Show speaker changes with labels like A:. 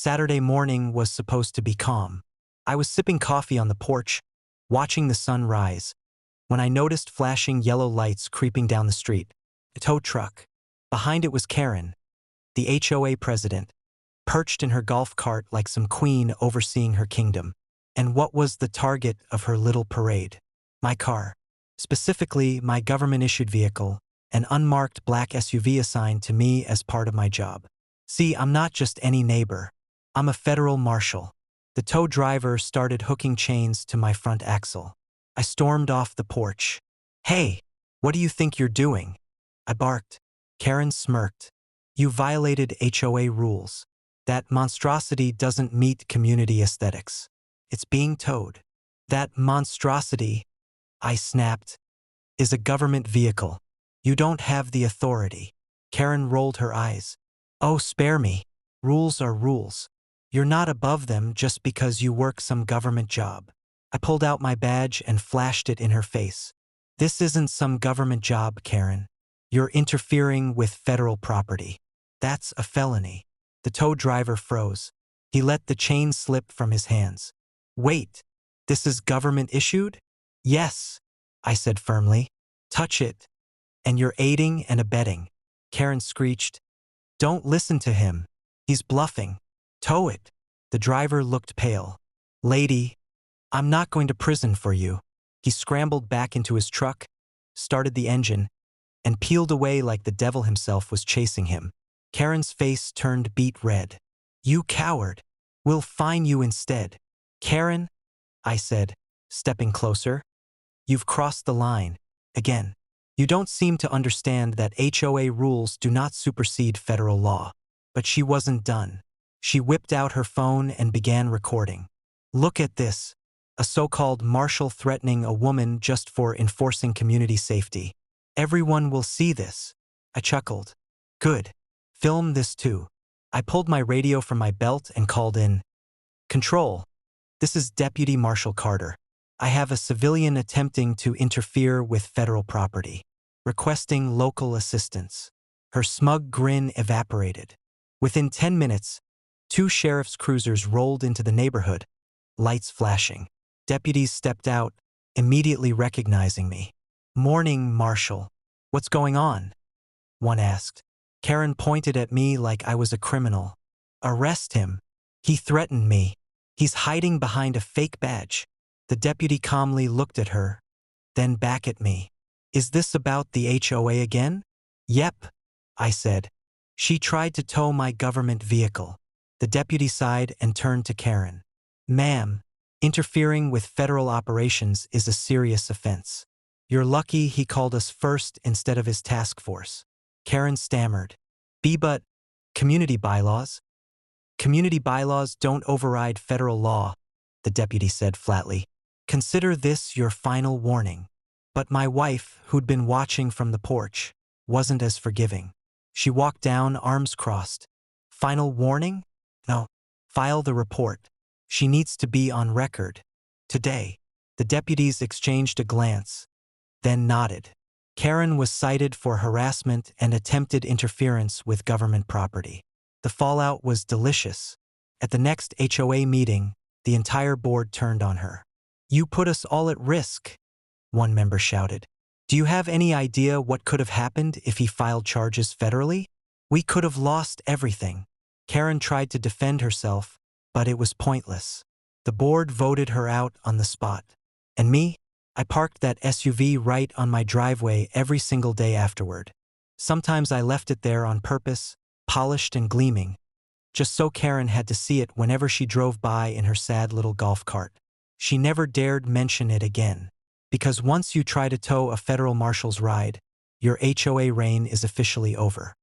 A: Saturday morning was supposed to be calm. I was sipping coffee on the porch, watching the sun rise, when I noticed flashing yellow lights creeping down the street. A tow truck. Behind it was Karen, the HOA president, perched in her golf cart like some queen overseeing her kingdom. And what was the target of her little parade? My car. Specifically, my government-issued vehicle, an unmarked black SUV assigned to me as part of my job. See, I'm not just any neighbor. I'm a federal marshal. The tow driver started hooking chains to my front axle. I stormed off the porch. "Hey, what do you think you're doing?" I barked. Karen smirked. "You violated HOA rules. That monstrosity doesn't meet community aesthetics. It's being towed." "That monstrosity," I snapped, "is a government vehicle. You don't have the authority." Karen rolled her eyes. "Oh, spare me. Rules are rules. You're not above them just because you work some government job." I pulled out my badge and flashed it in her face. "This isn't some government job, Karen. You're interfering with federal property. That's a felony." The tow driver froze. He let the chain slip from his hands. "Wait, this is government issued?" "Yes," I said firmly. "Touch it, and you're aiding and abetting." Karen screeched. "Don't listen to him. He's bluffing. Tow it." The driver looked pale. "Lady, I'm not going to prison for you." He scrambled back into his truck, started the engine, and peeled away like the devil himself was chasing him. Karen's face turned beet red. "You coward. We'll fine you instead." "Karen," I said, stepping closer, "you've crossed the line. Again. You don't seem to understand that HOA rules do not supersede federal law." But she wasn't done. She whipped out her phone and began recording. "Look at this. A so-called marshal threatening a woman just for enforcing community safety. Everyone will see this." I chuckled. "Good. Film this too." I pulled my radio from my belt and called in. "Control. This is Deputy Marshal Carter. I have a civilian attempting to interfere with federal property. Requesting local assistance." Her smug grin evaporated. Within 10 minutes, 2 sheriff's cruisers rolled into the neighborhood, lights flashing. Deputies stepped out, immediately recognizing me. "Morning, Marshal. What's going on?" one asked. Karen pointed at me like I was a criminal. "Arrest him. He threatened me. He's hiding behind a fake badge." The deputy calmly looked at her, then back at me. "Is this about the HOA again?" "Yep," I said. "She tried to tow my government vehicle." The deputy sighed and turned to Karen. "Ma'am, interfering with federal operations is a serious offense. You're lucky he called us first instead of his task force." Karen stammered. But community bylaws?" "Community bylaws don't override federal law," the deputy said flatly. "Consider this your final warning." But my wife, who'd been watching from the porch, wasn't as forgiving. She walked down, arms crossed. "Final warning? No. File the report. She needs to be on record. Today." The deputies exchanged a glance, then nodded. Karen was cited for harassment and attempted interference with government property. The fallout was delicious. At the next HOA meeting, the entire board turned on her. "You put us all at risk," one member shouted. "Do you have any idea what could have happened if he filed charges federally? We could have lost everything." Karen tried to defend herself, but it was pointless. The board voted her out on the spot. And me? I parked that SUV right on my driveway every single day afterward. Sometimes I left it there on purpose, polished and gleaming, just so Karen had to see it whenever she drove by in her sad little golf cart. She never dared mention it again. Because once you try to tow a federal marshal's ride, your HOA reign is officially over.